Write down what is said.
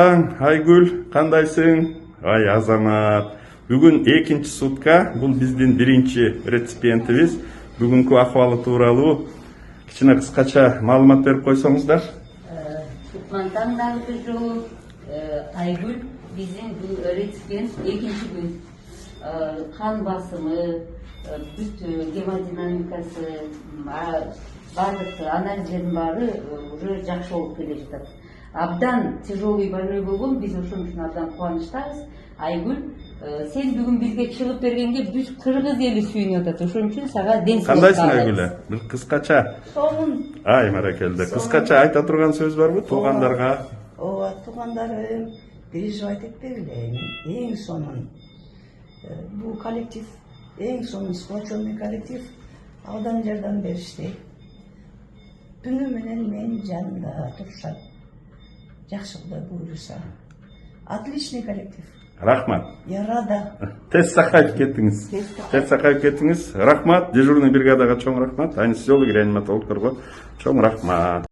Айгүл, кандайсың? Ай Азамат. Бүгүн экинчи сутка, бул биздин биринчи реципиентибиз. Бүгүнкү акыбалы тууралуу кичине кыскача маалымат берип койсоңуздар. Кутмандагы жолу Айгүл биздин бул реципиент экинчи күн. Кан басымы, бүт гемодинамикасы, баардык анализдердин баары уже жакшы болуп келе жатат. Абдан тяжелый больной болгон, биз ошон үчүн абдан кубанычтабыз. Айгүл, сен бүгүн бизге чыгып бергенге бүт кыргыз эли сүйүнүп атат. Ошон үчүн сага ден соолук Кандайсың каалайбыз. Айгүл? Бир кыскача. Сонун. Ай маракелде. Кыскача айта турган сөз барбы туугандарга? Ооба, туугандарым, переживать этпегиле. Эң сонун. Бул коллектив, эң сонун сплоченный коллектив. Абдан жардам беришти. Түнү менен менин жанымда турушат. Жакшы Кудай буйруса. Отличный коллектив. Рахмат. Я рада. Тез сакайып кеттиңиз. Рахмат. Дежурный бригадага чоң рахмат. Анестезиолог, реаниматологдорго чоң рахмат.